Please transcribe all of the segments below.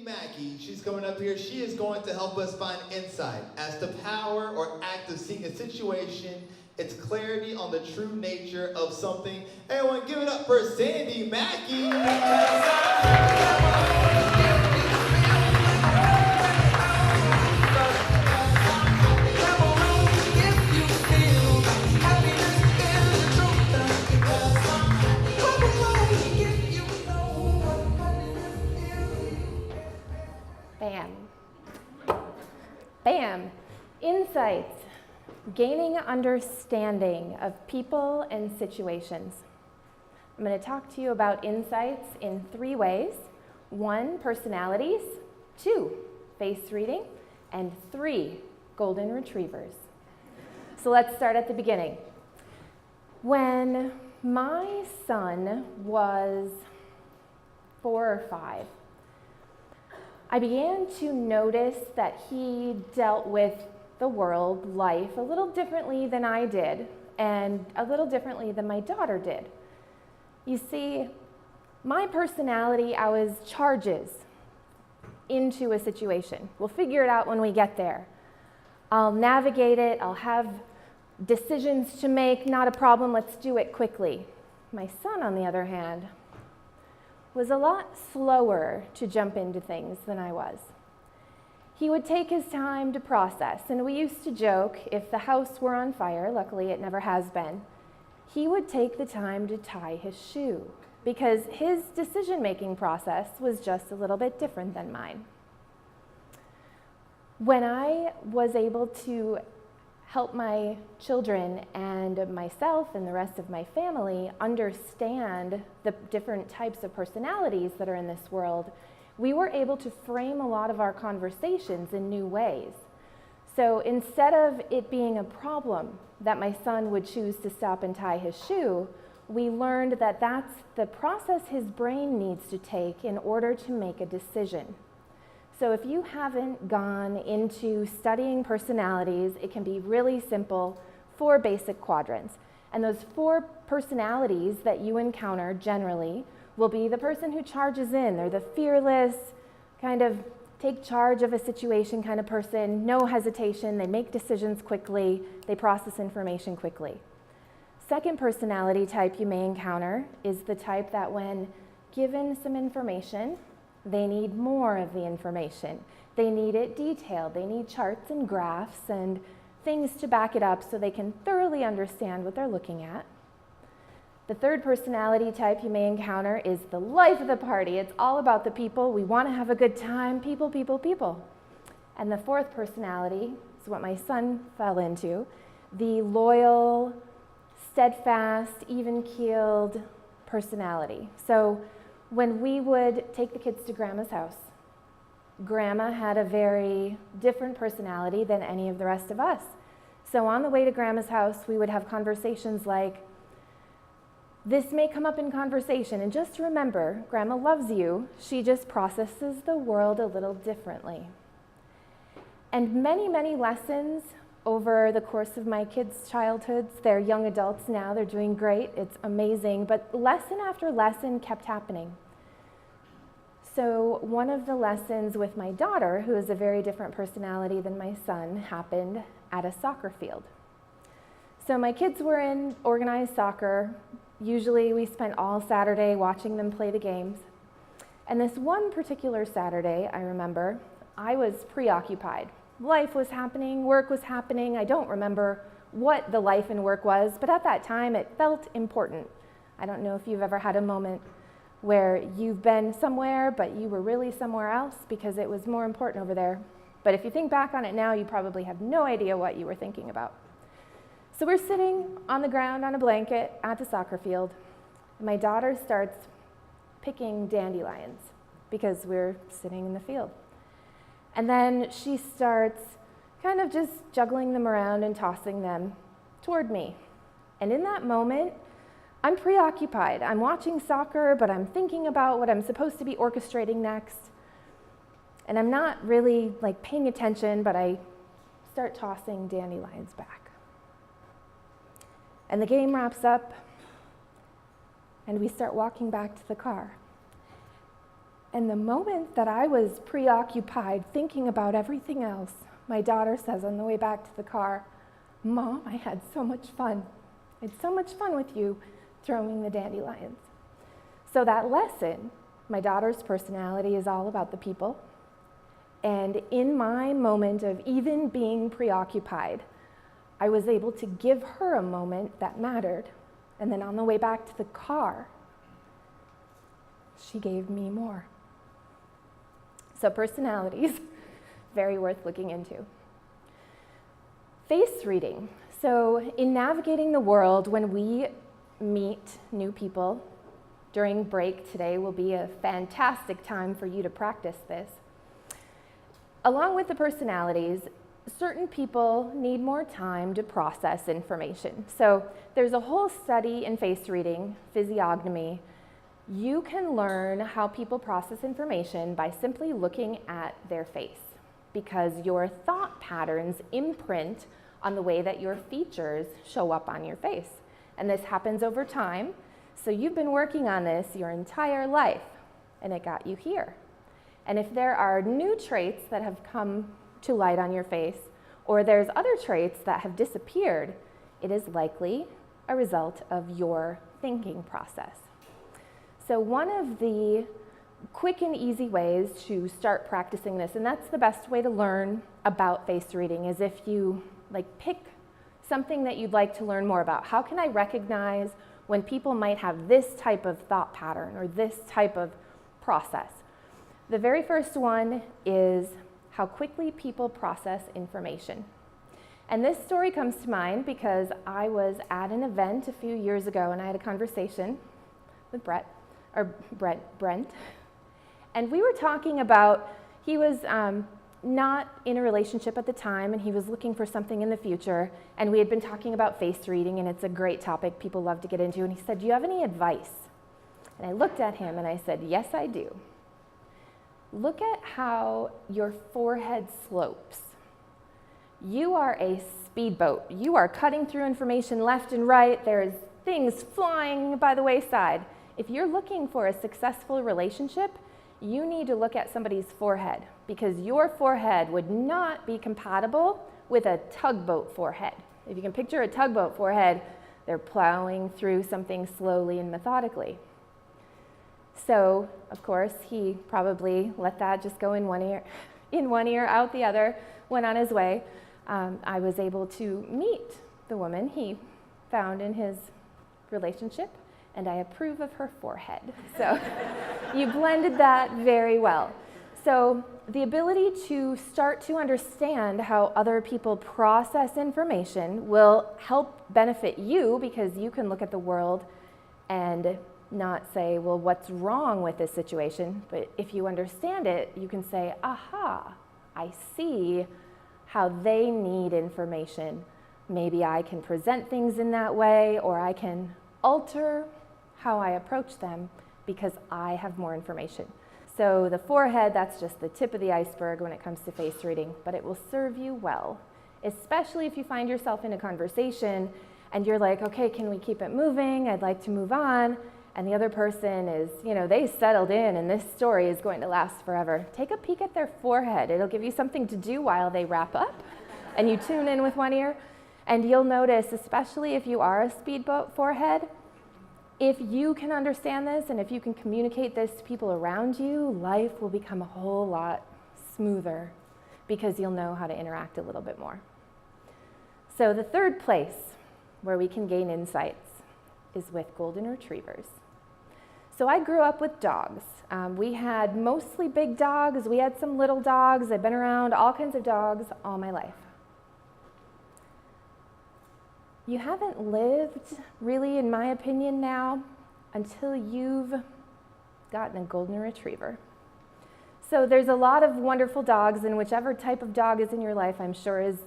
Maki, she's coming up here. She is going to help us find insight as to power or act of seeing a situation, its clarity on the true nature of something. Everyone give it up for Sandi Maki. Bam. Bam. Insights. Gaining understanding of people and situations. I'm going to talk to you about insights in 3 ways. 1, personalities. 2, face reading. And 3, golden retrievers. So let's start at the beginning. When my son was 4 or 5, I began to notice that he dealt with the world, life, a little differently than I did, and a little differently than my daughter did. You see, my personality, I was charges into a situation. We'll figure it out when we get there. I'll navigate it, I'll have decisions to make, not a problem, let's do it quickly. My son, on the other hand, was a lot slower to jump into things than I was. He would take his time to process, and we used to joke if the house were on fire, luckily it never has been, he would take the time to tie his shoe because his decision-making process was just a little bit different than mine. When I was able to help my children and myself and the rest of my family understand the different types of personalities that are in this world, we were able to frame a lot of our conversations in new ways. So instead of it being a problem that my son would choose to stop and tie his shoe, we learned that that's the process his brain needs to take in order to make a decision. So if you haven't gone into studying personalities, it can be really simple, 4 basic quadrants. And those 4 personalities that you encounter generally will be the person who charges in. They're the fearless, kind of take charge of a situation kind of person, no hesitation, they make decisions quickly, they process information quickly. Second personality type you may encounter is the type that when given some information, they need more of the information. They need it detailed. They need charts and graphs and things to back it up so they can thoroughly understand what they're looking at. The third personality type you may encounter is the life of the party. It's all about the people. We want to have a good time. People, people, people. And the fourth personality is what my son fell into, the loyal, steadfast, even-keeled personality. So when we would take the kids to Grandma's house, Grandma had a very different personality than any of the rest of us. So on the way to Grandma's house, we would have conversations like, this may come up in conversation, and just remember, Grandma loves you, she just processes the world a little differently. And many, many lessons over the course of my kids' childhoods. They're young adults now, they're doing great, it's amazing, but lesson after lesson kept happening. So one of the lessons with my daughter, who is a very different personality than my son, happened at a soccer field. So my kids were in organized soccer. Usually we spent all Saturday watching them play the games. And this one particular Saturday, I remember, I was preoccupied. Life was happening, work was happening. I don't remember what the life and work was, but at that time it felt important. I don't know if you've ever had a moment where you've been somewhere, but you were really somewhere else because it was more important over there. But if you think back on it now, you probably have no idea what you were thinking about. So we're sitting on the ground on a blanket at the soccer field. And my daughter starts picking dandelions because we're sitting in the field. And then she starts kind of just juggling them around and tossing them toward me. And in that moment, I'm preoccupied. I'm watching soccer, but I'm thinking about what I'm supposed to be orchestrating next. And I'm not really paying attention, but I start tossing dandelions back. And the game wraps up, and we start walking back to the car. And the moment that I was preoccupied thinking about everything else, my daughter says on the way back to the car, "Mom, I had so much fun. I had so much fun with you throwing the dandelions." So that lesson, my daughter's personality is all about the people. And in my moment of even being preoccupied, I was able to give her a moment that mattered. And then on the way back to the car, she gave me more. So personalities, very worth looking into. Face reading. So in navigating the world, when we meet new people, during break today will be a fantastic time for you to practice this. Along with the personalities, certain people need more time to process information. So there's a whole study in face reading, physiognomy. You can learn how people process information by simply looking at their face, because your thought patterns imprint on the way that your features show up on your face. And this happens over time. So you've been working on this your entire life, and it got you here. And if there are new traits that have come to light on your face, or there's other traits that have disappeared, it is likely a result of your thinking process. So one of the quick and easy ways to start practicing this, and that's the best way to learn about face reading, is if you pick something that you'd like to learn more about. How can I recognize when people might have this type of thought pattern or this type of process? The very first one is how quickly people process information. And this story comes to mind because I was at an event a few years ago and I had a conversation with Brent, and we were talking about, he was not in a relationship at the time and he was looking for something in the future, and we had been talking about face reading, and it's a great topic people love to get into, and he said, "Do you have any advice?" And I looked at him and I said, "Yes, I do. Look at how your forehead slopes. You are a speedboat. You are cutting through information left and right. There's things flying by the wayside. If you're looking for a successful relationship, you need to look at somebody's forehead, because your forehead would not be compatible with a tugboat forehead." If you can picture a tugboat forehead, they're plowing through something slowly and methodically. So, of course, he probably let that just go in one ear, out the other, went on his way. I was able to meet the woman he found in his relationship, and I approve of her forehead. So you blended that very well. So the ability to start to understand how other people process information will help benefit you, because you can look at the world and not say, well, what's wrong with this situation? But if you understand it, you can say, aha, I see how they need information. Maybe I can present things in that way, or I can alter how I approach them because I have more information. So the forehead, that's just the tip of the iceberg when it comes to face reading, but it will serve you well, especially if you find yourself in a conversation and you're like, okay, can we keep it moving? I'd like to move on. And the other person is, they settled in and this story is going to last forever. Take a peek at their forehead. It'll give you something to do while they wrap up and you tune in with one ear. And you'll notice, especially if you are a speedboat forehead, if you can understand this and if you can communicate this to people around you, life will become a whole lot smoother because you'll know how to interact a little bit more. So the third place where we can gain insights is with golden retrievers. So I grew up with dogs. We had mostly big dogs. We had some little dogs. I've been around all kinds of dogs all my life. You haven't lived, really, in my opinion now, until you've gotten a golden retriever. So there's a lot of wonderful dogs, and whichever type of dog is in your life, I'm sure is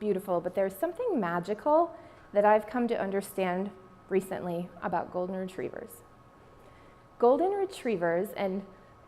beautiful, but there's something magical that I've come to understand recently about golden retrievers. Golden retrievers, and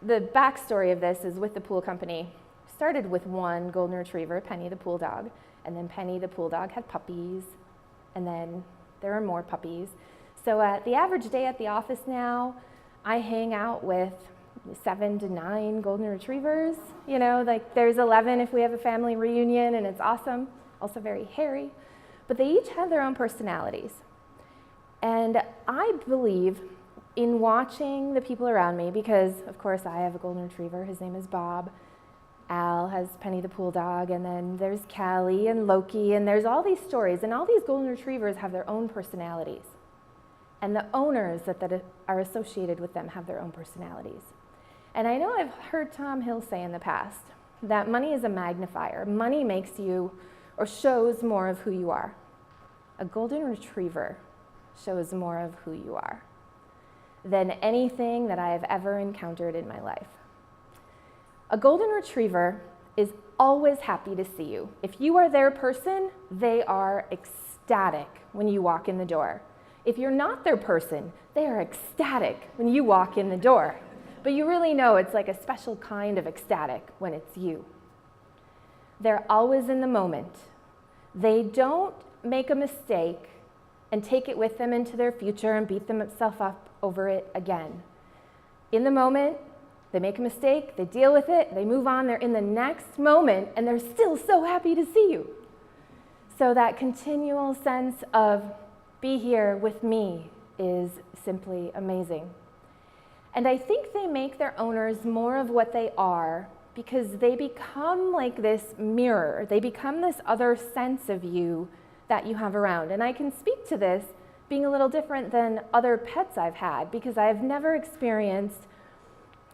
the backstory of this is with the pool company, started with one golden retriever, Penny the pool dog, and then Penny the pool dog had puppies, and then there are more puppies. So at the average day at the office now, I hang out with 7 to 9 golden retrievers. You know, like there's 11 if we have a family reunion, and it's awesome. Also very hairy. But they each have their own personalities. And I believe in watching the people around me, because of course I have a golden retriever, his name is Bob. Al has Penny the pool dog, and then there's Callie and Loki, and there's all these stories, and all these golden retrievers have their own personalities. And the owners that are associated with them have their own personalities. And I know I've heard Tom Hill say in the past that money is a magnifier. Money makes you, or shows more of who you are. A golden retriever shows more of who you are than anything that I have ever encountered in my life. A golden retriever is always happy to see you. If you are their person, they are ecstatic when you walk in the door. If you're not their person, they are ecstatic when you walk in the door. But you really know it's like a special kind of ecstatic when it's you. They're always in the moment. They don't make a mistake and take it with them into their future and beat themselves up over it again. In the moment, they make a mistake, they deal with it, they move on, they're in the next moment, and they're still so happy to see you. So that continual sense of be here with me is simply amazing. And I think they make their owners more of what they are because they become like this mirror. They become this other sense of you that you have around. And I can speak to this being a little different than other pets I've had because I've never experienced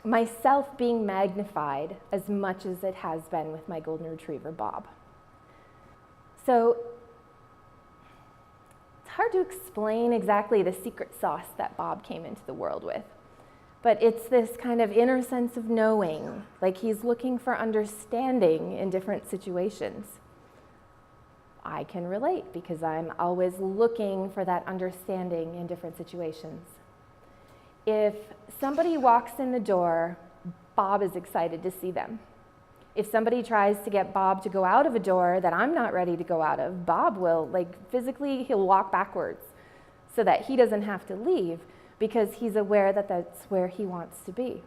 myself being magnified as much as it has been with my golden retriever, Bob. So it's hard to explain exactly the secret sauce that Bob came into the world with. But it's this kind of inner sense of knowing, like he's looking for understanding in different situations. I can relate because I'm always looking for that understanding in different situations. If somebody walks in the door, Bob is excited to see them. If somebody tries to get Bob to go out of a door that I'm not ready to go out of, Bob will, physically, he'll walk backwards so that he doesn't have to leave because he's aware that that's where he wants to be.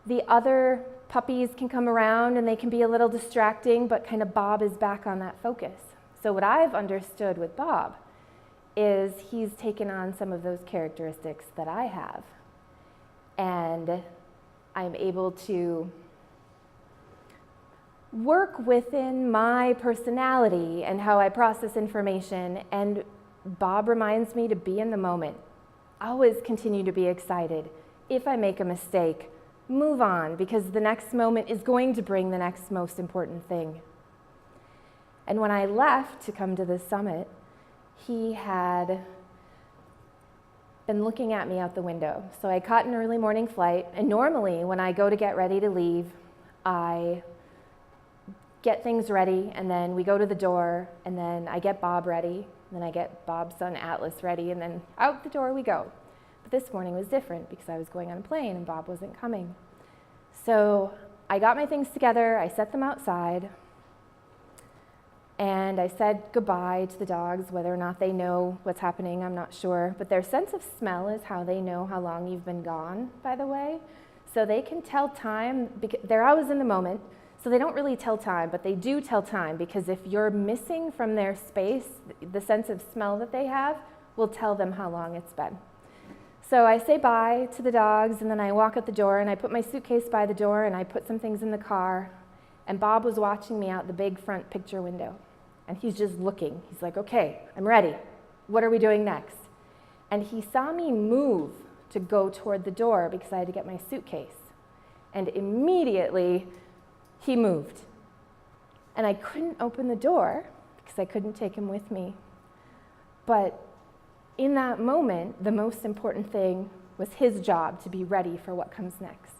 The other puppies can come around and they can be a little distracting, but kind of Bob is back on that focus. So what I've understood with Bob is he's taken on some of those characteristics that I have. And I'm able to work within my personality and how I process information, and Bob reminds me to be in the moment. Always continue to be excited. If I make a mistake, move on, because the next moment is going to bring the next most important thing. And when I left to come to the summit, he had been looking at me out the window. So I caught an early morning flight, and normally when I go to get ready to leave, I get things ready, and then we go to the door, and then I get Bob ready, and then I get Bob's son Atlas ready, and then out the door we go. But this morning was different because I was going on a plane and Bob wasn't coming. So I got my things together, I set them outside, and I said goodbye to the dogs. Whether or not they know what's happening, I'm not sure. But their sense of smell is how they know how long you've been gone, by the way. So they can tell time, because they're always in the moment, so they don't really tell time, but they do tell time, because if you're missing from their space, the sense of smell that they have will tell them how long it's been. So I say bye to the dogs, and then I walk out the door, and I put my suitcase by the door, and I put some things in the car, and Bob was watching me out the big front picture window. And he's just looking. He's like, okay, I'm ready. What are we doing next? And he saw me move to go toward the door because I had to get my suitcase. And immediately, he moved. And I couldn't open the door because I couldn't take him with me. But in that moment, the most important thing was his job to be ready for what comes next.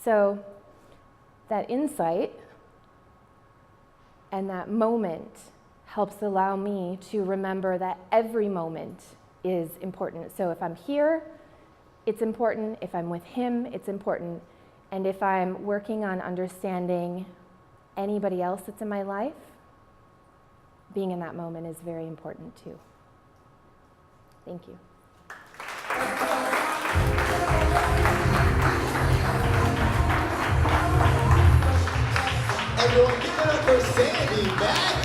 So that insight and that moment helps allow me to remember that every moment is important. So if I'm here, it's important. If I'm with him, it's important. And if I'm working on understanding anybody else that's in my life, being in that moment is very important too. Thank you. Everyone give it up for Sandi, Maki.